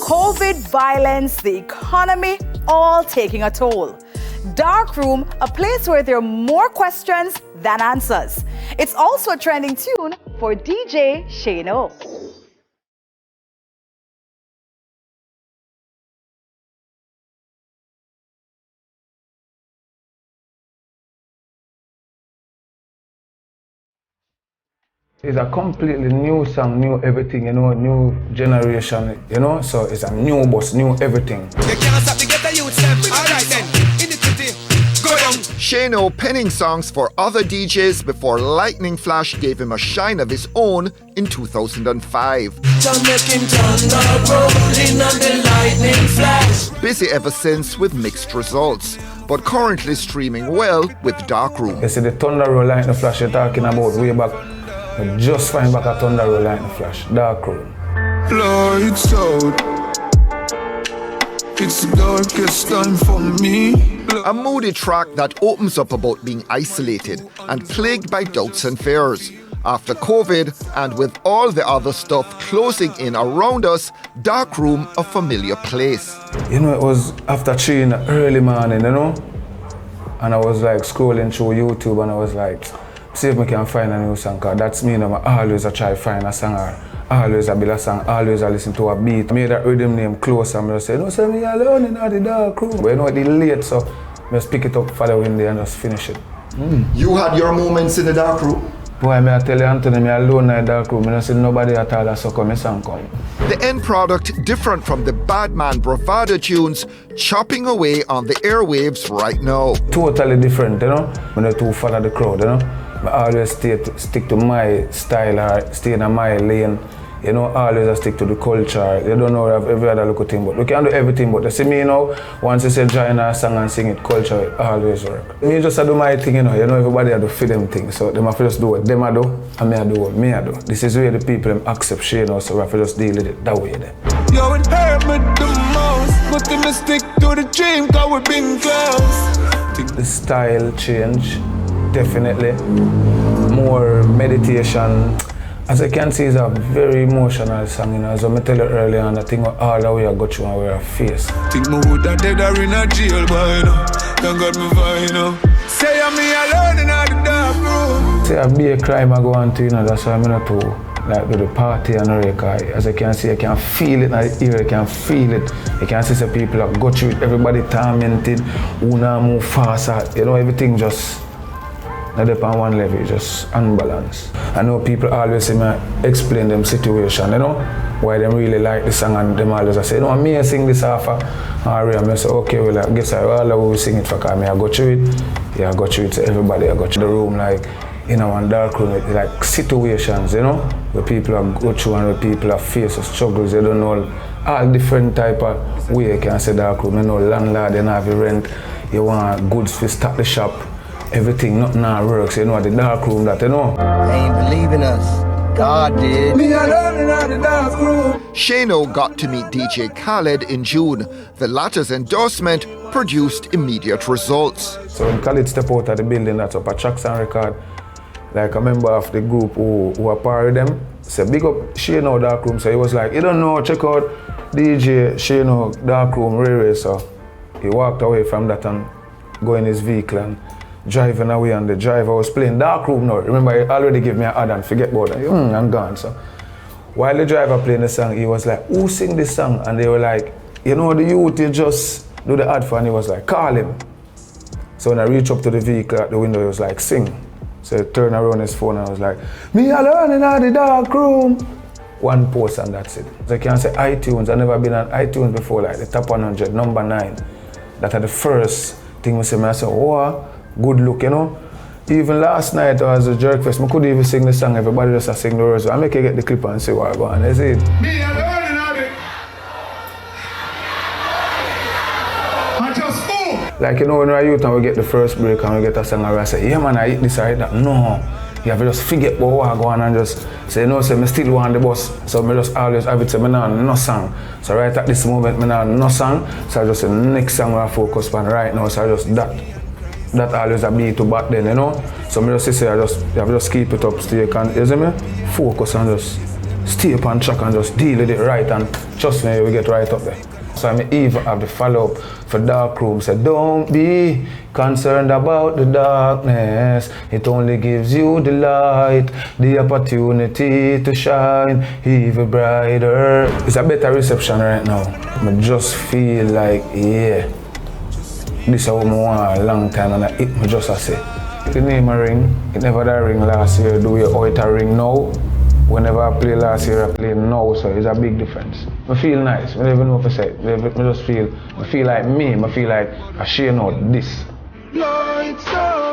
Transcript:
COVID, violence, the economy, all taking a toll. Dark Room, a place where there are more questions than answers. It's also a trending tune for DJ Shano. It's a completely new song, new everything, new generation, so it's a new bus, new everything. You can't stop to get the youth step. Alright then, in the city, go down. Shano penning songs for other DJs before Lightning Flash gave him a shine of his own in 2005. Jamaican thunder rolling on the Lightning Flash. Busy ever since with mixed results, but currently streaming well with Dark Room. You see the Thunder Roll Lightning Flash you're talking about way back. Just find back a Thunder Roll Lightning Flash, Dark Room. Lights out. It's the darkest time for me. A moody track that opens up about being isolated and plagued by doubts and fears. After COVID and with all the other stuff closing in around us, Dark Room a familiar place. It was after 3 in the early morning, and I was like scrolling through YouTube and I was like, see if I can find a new song, cause that's me, I always try to find a song or always build a song, always listen to a beat. I made that rhythm name close and I just say, no, say me alone in the Dark Room. But it's late, so I just pick it up following day and just finish it. You had your moments in the Dark Room? Boy, I tell you, Anthony, me alone in the Dark Room. I don't see nobody at all, so come and song come. The end product different from the Badman Bravado tunes chopping away on the airwaves right now. Totally different, I don't too follow the crowd, I always stick to my style or stay in my lane. Always I stick to the culture. You don't know every other little thing, but we can do everything. But you see me once you say join a song and sing it, culture, it always work. Me just do my thing, everybody I do for them things. So them have to just do what them I do, and me I do what me I do. This is where the people them accept Shano, so we have to just deal with it that way then. Yo, it hurt me the most, but then I stick to the dream, cause we've been close. The style change, definitely. More meditation. As I can see, it's a very emotional song, As I tell you earlier on, I think all the way I got through and wear a face. Think me would have dead or in a jail, boy, Thank God me fine, Say I'm me alone in the Dark Room. See, I be a crime I go on to, that's why I'm not to like do the party and record. As I can see, I can feel it, I can feel it. You can see some people that go through it, everybody tormented, who now move faster, everything just not up on one level, just unbalanced. I know people always say me explain them situation, why they really like the song, and them always say, no, me I sing this half I say, okay, well, I guess I will sing it for me. I go through it, I go through it to everybody. I go through the room like in one dark room, it's like situations, where people are go through and where people are face struggles. They don't know all different type of way you can say dark room. Landlord, you have your rent, you want goods to start the shop. Everything, nothing now works, the dark room that, They ain't believing us. God did. Me alone in the Dark Room. Shano got to meet DJ Khaled in June. The latter's endorsement produced immediate results. So when Khaled stepped out of the building, that's up at Jackson Record, like a member of the group who are part of them, said, big up Shano Dark Room. So he was like, you don't know, check out DJ Shano Dark Room Ray. So he walked away from that and go in his vehicle and driving away, and the driver was playing Dark Room now. Remember, he already gave me an ad and forget about it. I'm gone. So while the driver playing the song, he was like, who sing this song? And they were like, the youth, you just do the ad for, and he was like, call him. So when I reached up to the vehicle at the window, he was like, sing. So he turned around his phone and I was like, me alone in the Dark Room. One post and that's it. So I can say iTunes, I've never been on iTunes before, like the top 100, number 9. That are the first thing we say, I said, oh, good look, Even last night I was a jerk fest, I couldn't even sing the song, everybody just sing the words. So I make you get the clip and see what I go on. That's it. Me alone in the I just move. Like, when we're youth and we get the first break and we get a song and we say, yeah man, I hit this, I hit that. No. You have to just forget about what I go on and just say, no, say, I still want the bus. So I just always have it say, I don't no song. So right at this moment, I don't no song. So I just say, next song I focus on right now. So I just that always a beat to back then, So I just say, you have to just keep it up, stay, you see me? Focus and just stay up on track and just deal with it right and Trust me, we get right up there. So I even have the follow-up for Dark Room. Say, don't be concerned about the darkness. It only gives you the light, the opportunity to shine even brighter. It's a better reception right now. I just feel like, yeah, this is what I want a long time, and it me just say. The name a ring, it never did ring last year. Do you how it a ring now? Whenever I play last year, I play now, so it's a big difference. I feel nice, I don't even know if I say it. I just feel like me, I feel like I share out this. Lights out.